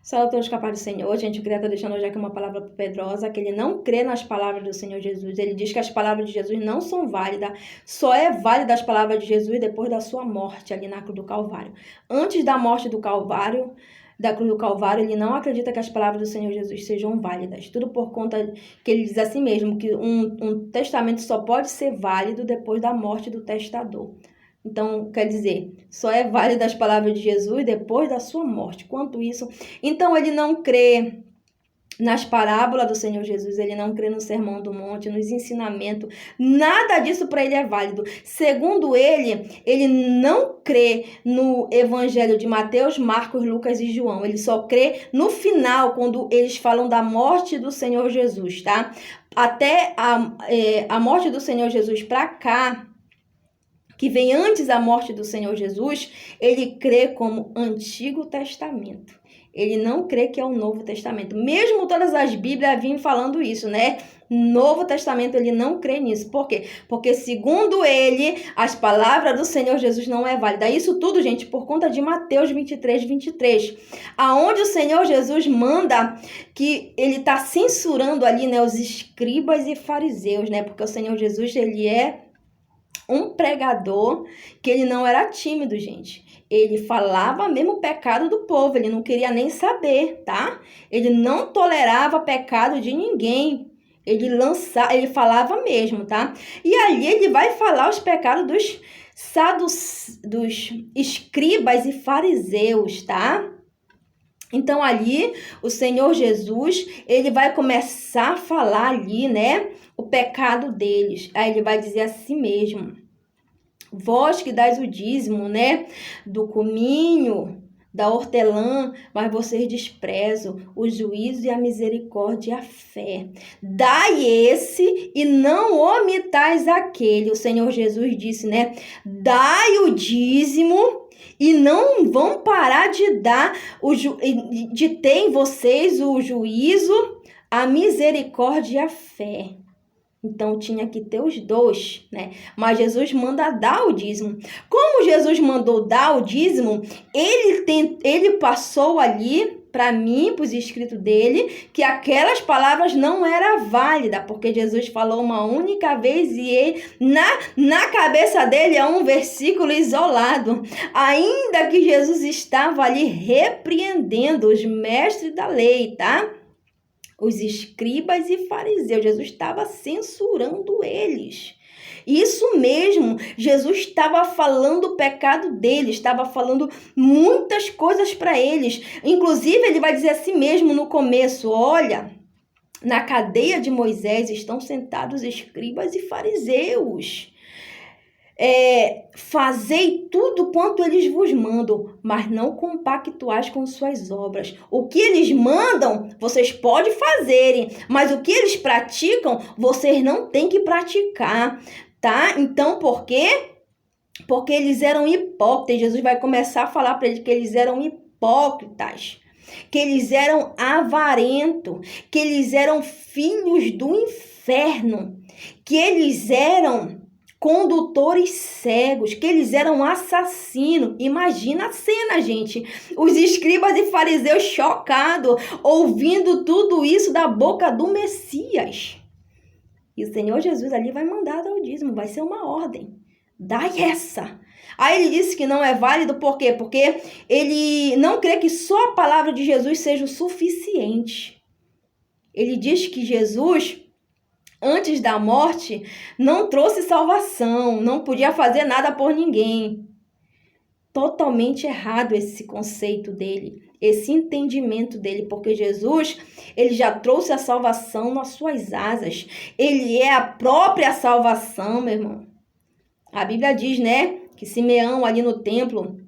Salve a todos capazes do Senhor. Gente, eu queria estar deixando hoje aqui uma palavra para Pedrosa, que ele não crê nas palavras do Senhor Jesus. Ele diz que as palavras de Jesus não são válidas, só é válida as palavras de Jesus depois da sua morte ali na cruz do Calvário. Antes da morte do Calvário, da cruz do Calvário, ele não acredita que as palavras do Senhor Jesus sejam válidas. Tudo por conta que ele diz assim mesmo, que um testamento só pode ser válido depois da morte do testador. Então, quer dizer, só é válida as palavras de Jesus depois da sua morte. Quanto isso, então ele não crê nas parábolas do Senhor Jesus, ele não crê no Sermão do Monte, nos ensinamentos, nada disso para ele é válido. Segundo ele não crê no Evangelho de Mateus, Marcos, Lucas e João. Ele só crê no final, quando eles falam da morte do Senhor Jesus, tá? Até a morte do Senhor Jesus para cá, que vem antes da morte do Senhor Jesus, ele crê como Antigo Testamento. Ele não crê que é o Novo Testamento. Mesmo todas as Bíblias vinham falando isso, né? Novo Testamento, ele não crê nisso. Por quê? Porque, segundo ele, as palavras do Senhor Jesus não é válida. Isso tudo, gente, por conta de Mateus 23, aonde o Senhor Jesus manda que ele está censurando ali, né, os escribas e fariseus, né? Porque o Senhor Jesus, ele é um pregador que ele não era tímido, gente. Ele falava mesmo o pecado do povo, ele não queria nem saber, tá? Ele não tolerava pecado de ninguém. Ele falava mesmo, tá? E ali ele vai falar os pecados dos escribas e fariseus, tá? Então ali o Senhor Jesus, ele vai começar a falar ali, né, o pecado deles. Aí ele vai dizer assim mesmo: vós que dais o dízimo, né, do cominho, da hortelã, mas vocês desprezam o juízo e a misericórdia e a fé. Dai esse e não omitais aquele. O Senhor Jesus disse, né, dai o dízimo e não vão parar de dar, de ter em vocês o juízo, a misericórdia e a fé. Então, tinha que ter os dois, né? Mas Jesus manda dar o dízimo. Como Jesus mandou dar o dízimo, ele passou ali para mim, para os escritos dele, que aquelas palavras não eram válidas, porque Jesus falou uma única vez e ele, na cabeça dele é um versículo isolado. Ainda que Jesus estava ali repreendendo os mestres da lei, tá? Os escribas e fariseus, Jesus estava censurando eles. Isso mesmo, Jesus estava falando o pecado deles, estava falando muitas coisas para eles. Inclusive, ele vai dizer assim mesmo no começo: olha, na cadeia de Moisés estão sentados escribas e fariseus. Fazei tudo quanto eles vos mandam, mas não compactuais com suas obras. O que eles mandam, vocês podem fazerem, mas o que eles praticam, vocês não têm que praticar, tá? Então, por quê? Porque eles eram hipócritas. Jesus vai começar a falar para eles que eles eram hipócritas, que eles eram avarentos, que eles eram filhos do inferno, que eles eram condutores cegos, que eles eram assassinos. Imagina a cena, gente. Os escribas e fariseus chocados, ouvindo tudo isso da boca do Messias. E o Senhor Jesus ali vai mandar dar o dízimo, vai ser uma ordem. Dai essa. Aí ele disse que não é válido, por quê? Porque ele não crê que só a palavra de Jesus seja o suficiente. Ele diz que Jesus, antes da morte, não trouxe salvação, não podia fazer nada por ninguém. Totalmente errado esse conceito dele, esse entendimento dele, porque Jesus, ele já trouxe a salvação nas suas asas. Ele é a própria salvação, meu irmão. A Bíblia diz, né, que Simeão ali no templo,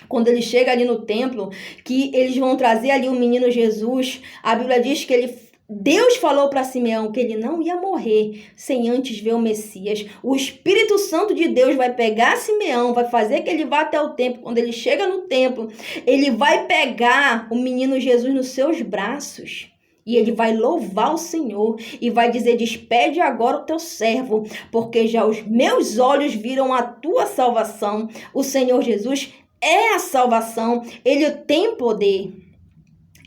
quando ele chega ali no templo, que eles vão trazer ali o menino Jesus, a Bíblia diz que Deus falou para Simeão que ele não ia morrer sem antes ver o Messias. O Espírito Santo de Deus vai pegar Simeão, vai fazer que ele vá até o templo. Quando ele chega no templo, ele vai pegar o menino Jesus nos seus braços. E ele vai louvar o Senhor e vai dizer: despede agora o teu servo, porque já os meus olhos viram a tua salvação. O Senhor Jesus é a salvação, ele tem poder.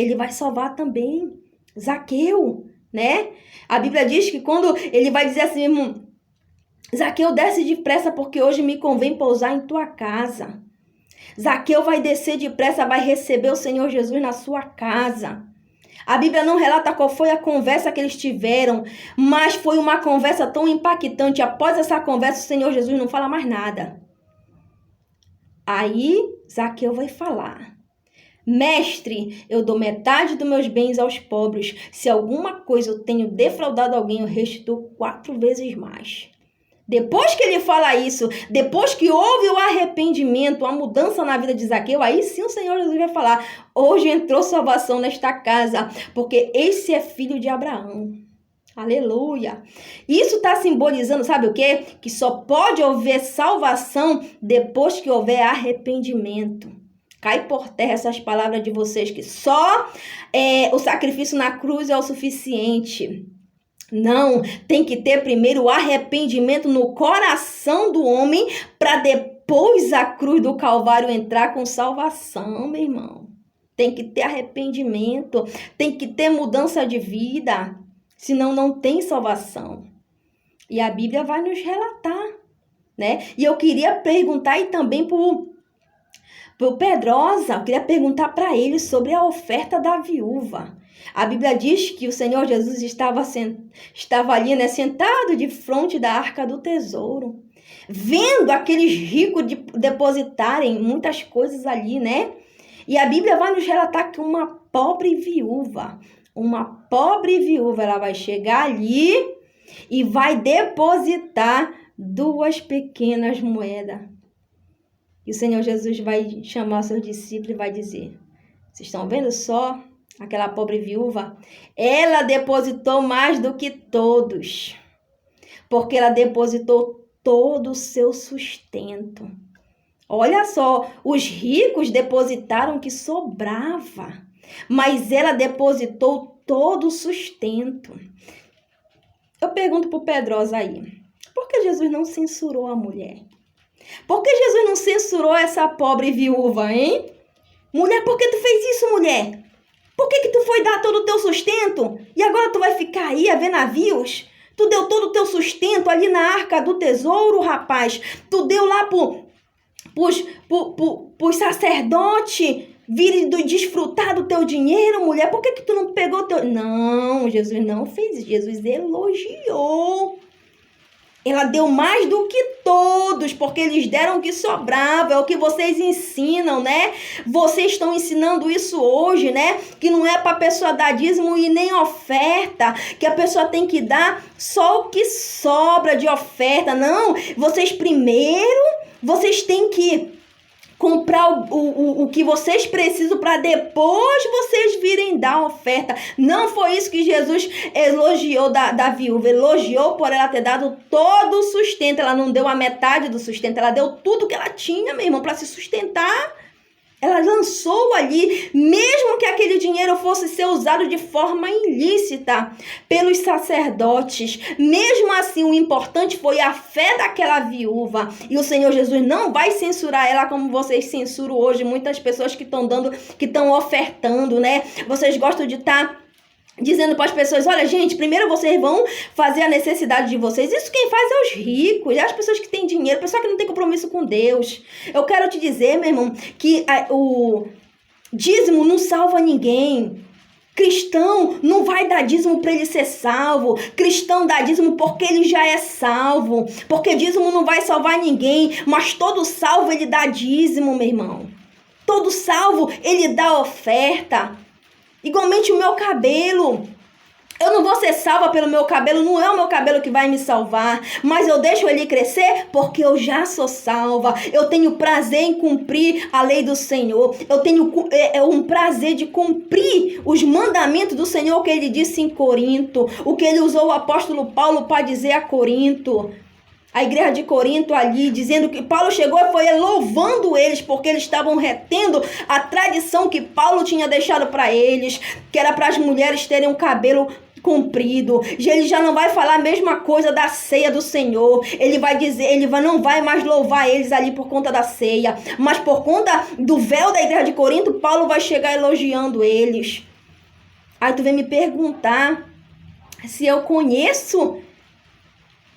ele vai salvar também Zaqueu, né? A Bíblia diz que quando ele vai dizer assim, Zaqueu, desce depressa, porque hoje me convém pousar em tua casa. Zaqueu vai descer depressa, vai receber o Senhor Jesus na sua casa. A Bíblia não relata qual foi a conversa que eles tiveram, mas foi uma conversa tão impactante. Após essa conversa, o Senhor Jesus não fala mais nada. Aí, Zaqueu vai falar: Mestre, eu dou metade dos meus bens aos pobres. Se alguma coisa eu tenho defraudado alguém, eu restituo 4 vezes mais. Depois que ele fala isso, depois que houve o arrependimento, a mudança na vida de Zaqueu, aí sim o Senhor Jesus vai falar: hoje entrou salvação nesta casa, porque esse é filho de Abraão. Aleluia! Isso está simbolizando, sabe o quê? Que só pode haver salvação depois que houver arrependimento. Cai por terra essas palavras de vocês que só o sacrifício na cruz é o suficiente. Não, tem que ter primeiro o arrependimento no coração do homem para depois a cruz do Calvário entrar com salvação, meu irmão. Tem que ter arrependimento, tem que ter mudança de vida, senão não tem salvação. E a Bíblia vai nos relatar, né? E eu queria perguntar aí também pro Pedrosa, eu queria perguntar para ele sobre a oferta da viúva. A Bíblia diz que o Senhor Jesus estava ali, né, sentado de frente da arca do tesouro, vendo aqueles ricos depositarem muitas coisas ali, né? E a Bíblia vai nos relatar que uma pobre viúva, ela vai chegar ali e vai depositar 2 pequenas moedas. E o Senhor Jesus vai chamar seus discípulos e vai dizer: vocês estão vendo só? Aquela pobre viúva, ela depositou mais do que todos, porque ela depositou todo o seu sustento. Olha só, os ricos depositaram o que sobrava, mas ela depositou todo o sustento. Eu pergunto para o Pedrosa aí, por que Jesus não censurou a mulher? Por que Jesus não censurou essa pobre viúva, hein? Mulher, por que tu fez isso, mulher? Por que tu foi dar todo o teu sustento? E agora tu vai ficar aí a ver navios? Tu deu todo o teu sustento ali na arca do tesouro, rapaz. Tu deu lá pros sacerdotes virem desfrutar do teu dinheiro, mulher. Por que tu não pegou teu... Não, Jesus não fez isso. Jesus elogiou. Ela deu mais do que todos, porque eles deram o que sobrava. É o que vocês ensinam, né? Vocês estão ensinando isso hoje, né? Que não é para a pessoa dar dízimo e nem oferta, que a pessoa tem que dar só o que sobra de oferta. Não, vocês têm que comprar o que vocês precisam para depois vocês virem dar oferta. Não foi isso que Jesus elogiou da viúva. Elogiou por ela ter dado todo o sustento. Ela não deu a metade do sustento. Ela deu tudo que ela tinha, meu irmão, para se sustentar. Ela lançou ali, mesmo que aquele dinheiro fosse ser usado de forma ilícita pelos sacerdotes. Mesmo assim, o importante foi a fé daquela viúva. E o Senhor Jesus não vai censurar ela como vocês censuram hoje. Muitas pessoas que estão ofertando, né? Vocês gostam de estar dizendo para as pessoas: olha, gente, primeiro vocês vão fazer a necessidade de vocês. Isso quem faz é os ricos, é as pessoas que têm dinheiro, pessoa que não tem compromisso com Deus. Eu quero te dizer, meu irmão, que o dízimo não salva ninguém. Cristão não vai dar dízimo para ele ser salvo. Cristão dá dízimo porque ele já é salvo. Porque dízimo não vai salvar ninguém, mas todo salvo ele dá dízimo, meu irmão. Todo salvo ele dá oferta. Igualmente o meu cabelo. Eu não vou ser salva pelo meu cabelo, não é o meu cabelo que vai me salvar, mas eu deixo ele crescer porque eu já sou salva. Eu tenho prazer em cumprir a lei do Senhor. Eu tenho um prazer de cumprir os mandamentos do Senhor que ele disse em Corinto, o que ele usou o apóstolo Paulo para dizer a Corinto. A igreja de Corinto ali, dizendo que Paulo chegou e foi louvando eles, porque eles estavam retendo a tradição que Paulo tinha deixado para eles, que era para as mulheres terem um cabelo cumprido. Ele já não vai falar a mesma coisa da ceia do Senhor. Ele vai dizer, não vai mais louvar eles ali por conta da ceia, mas por conta do véu da igreja de Corinto, Paulo vai chegar elogiando eles. Aí tu vem me perguntar se eu conheço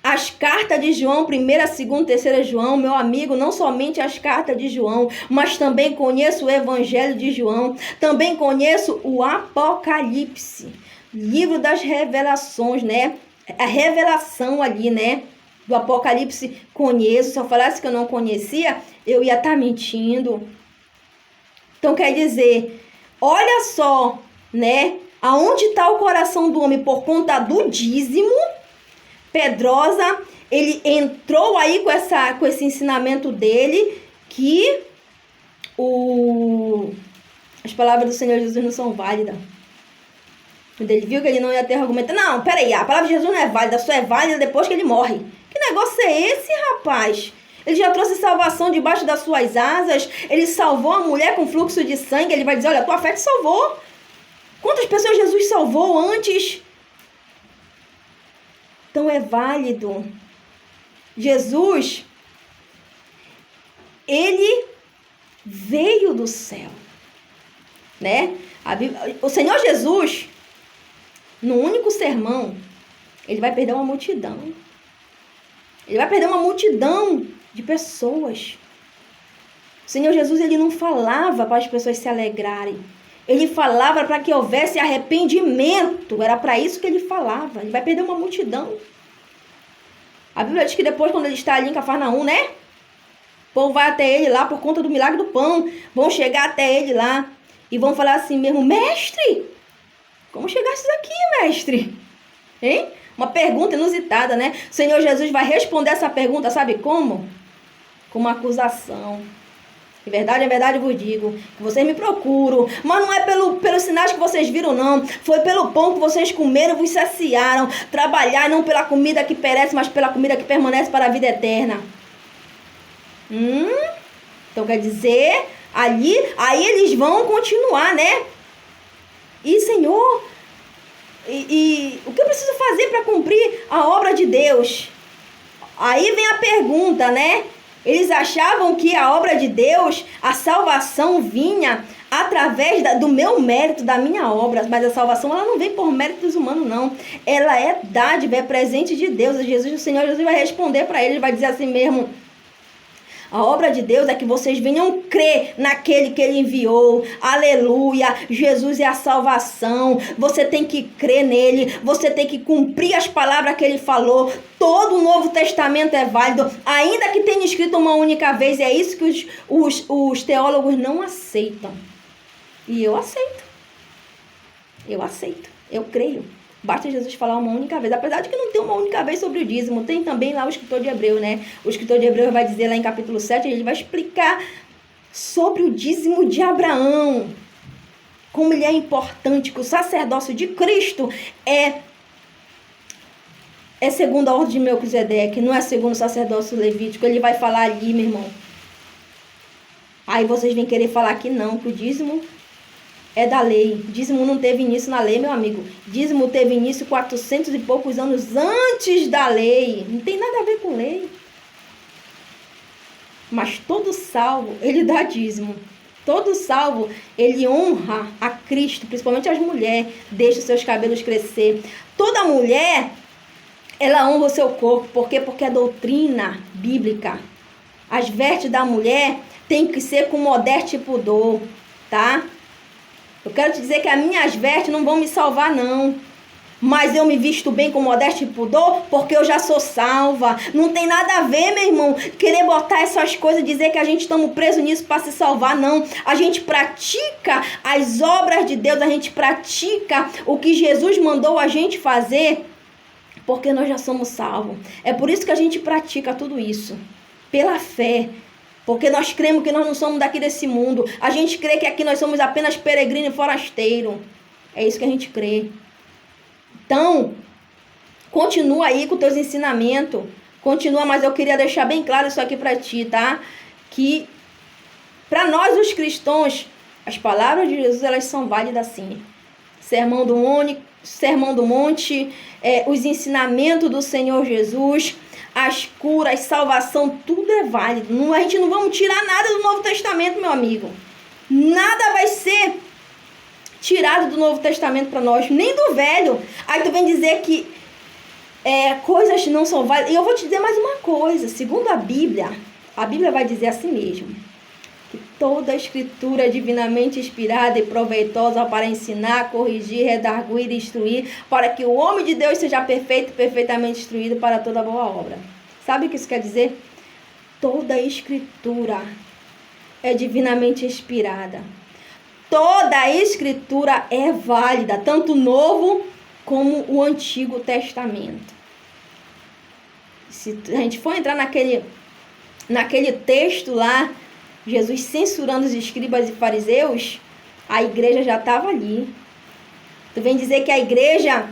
as cartas de João, 1ª, 2ª, 3ª João, meu amigo, não somente as cartas de João, mas também conheço o Evangelho de João, também conheço o Apocalipse, livro das revelações, né? A revelação ali, né? Do Apocalipse conheço. Se eu falasse que eu não conhecia, eu ia estar mentindo. Então quer dizer, olha só, né? Aonde está o coração do homem por conta do dízimo? Pedrosa, ele entrou aí com esse ensinamento dele, que as palavras do Senhor Jesus não são válidas. Quando ele viu que ele não ia ter argumento, não, peraí, a palavra de Jesus não é válida, só é válida depois que ele morre. Que negócio é esse, rapaz? Ele já trouxe salvação debaixo das suas asas, ele salvou a mulher com fluxo de sangue, ele vai dizer, olha, tua fé te salvou. Quantas pessoas Jesus salvou antes? Então é válido. Jesus, ele veio do céu, né? O Senhor Jesus, no único sermão, ele vai perder uma multidão. Ele vai perder uma multidão de pessoas. O Senhor Jesus, ele não falava para as pessoas se alegrarem. Ele falava para que houvesse arrependimento. Era para isso que ele falava. Ele vai perder uma multidão. A Bíblia diz que depois, quando ele está ali em Cafarnaum, né? O povo vai até ele lá por conta do milagre do pão. Vão chegar até ele lá e vão falar assim mesmo, mestre, como chegastes aqui, mestre? Hein? Uma pergunta inusitada, né? O Senhor Jesus vai responder essa pergunta, sabe como? Com uma acusação. De verdade, eu vos digo, que vocês me procuram, mas não é pelos sinais que vocês viram, não. Foi pelo pão que vocês comeram, vos saciaram. Trabalhar não pela comida que perece, mas pela comida que permanece para a vida eterna. Então quer dizer, aí eles vão continuar, né? E Senhor, e o que eu preciso fazer para cumprir a obra de Deus? Aí vem a pergunta, né? Eles achavam que a obra de Deus, a salvação vinha através do meu mérito, da minha obra. Mas a salvação, ela não vem por méritos humanos, não. Ela é dádiva, é presente de Deus. O Senhor Jesus vai responder para ele, vai dizer assim mesmo, a obra de Deus é que vocês venham crer naquele que ele enviou. Aleluia. Jesus é a salvação. Você tem que crer nele. Você tem que cumprir as palavras que ele falou. Todo o Novo Testamento é válido. Ainda que tenha escrito uma única vez. É isso que os teólogos não aceitam. E eu aceito. Eu aceito. Eu creio. Basta Jesus falar uma única vez. Apesar de que não tem uma única vez sobre o dízimo. Tem também lá o escritor de Hebreus, né? O escritor de Hebreus vai dizer lá em capítulo 7, ele vai explicar sobre o dízimo de Abraão. Como ele é importante, que o sacerdócio de Cristo é segundo a ordem de Melquisedeque, não é segundo o sacerdócio levítico. Ele vai falar ali, meu irmão. Aí vocês vêm querer falar que não, que o dízimo é da lei. Dízimo não teve início na lei, meu amigo. Dízimo teve início 400 e poucos anos antes da lei. Não tem nada a ver com lei. Mas todo salvo, ele dá dízimo. Todo salvo, ele honra a Cristo, principalmente as mulheres. Deixa os seus cabelos crescer. Toda mulher, ela honra o seu corpo. Por quê? Porque é doutrina bíblica. As vestes da mulher tem que ser com modéstia e pudor, tá? Eu quero te dizer que as minhas vestes não vão me salvar, não. Mas eu me visto bem com modéstia e pudor porque eu já sou salva. Não tem nada a ver, meu irmão, querer botar essas coisas, dizer que a gente estamos presos nisso para se salvar, não. A gente pratica as obras de Deus, a gente pratica o que Jesus mandou a gente fazer porque nós já somos salvos. É por isso que a gente pratica tudo isso. Pela fé. Porque nós cremos que nós não somos daqui desse mundo. A gente crê que aqui nós somos apenas peregrino e forasteiro. É isso que a gente crê. Então, continua aí com os teus ensinamentos. Continua, mas eu queria deixar bem claro isso aqui para ti, tá? Que para nós os cristãos, as palavras de Jesus, elas são válidas sim. Sermão do Monte, os ensinamentos do Senhor Jesus, as curas, salvação, tudo é válido. A gente não vamos tirar nada do Novo Testamento, meu amigo. Nada vai ser tirado do Novo Testamento para nós, nem do Velho. Aí tu vem dizer que coisas não são válidas. E eu vou te dizer mais uma coisa. Segundo a Bíblia vai dizer assim mesmo, que toda a escritura é divinamente inspirada e proveitosa para ensinar, corrigir, redarguir e instruir, para que o homem de Deus seja perfeito, perfeitamente instruído para toda boa obra. Sabe o que isso quer dizer? Toda a escritura é divinamente inspirada. Toda a escritura é válida, tanto o Novo como o Antigo Testamento. Se a gente for entrar naquele texto lá, Jesus censurando os escribas e fariseus, a igreja já estava ali. Tu vem dizer que a igreja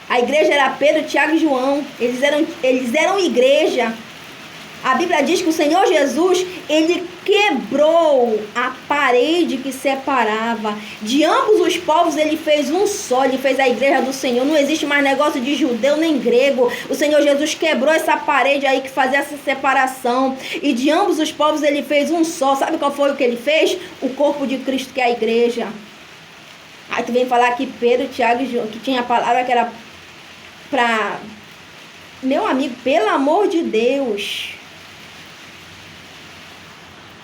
era Pedro, Tiago e João. Eles eram igreja. A Bíblia diz que o Senhor Jesus, ele quebrou a parede que separava. De ambos os povos ele fez um só, ele fez a igreja do Senhor. Não existe mais negócio de judeu nem grego. O Senhor Jesus quebrou essa parede aí que fazia essa separação. E de ambos os povos ele fez um só. Sabe qual foi o que ele fez? O corpo de Cristo, que é a igreja. Aí tu vem falar que Pedro, Tiago e João, que tinha a palavra que era para... Meu amigo, pelo amor de Deus...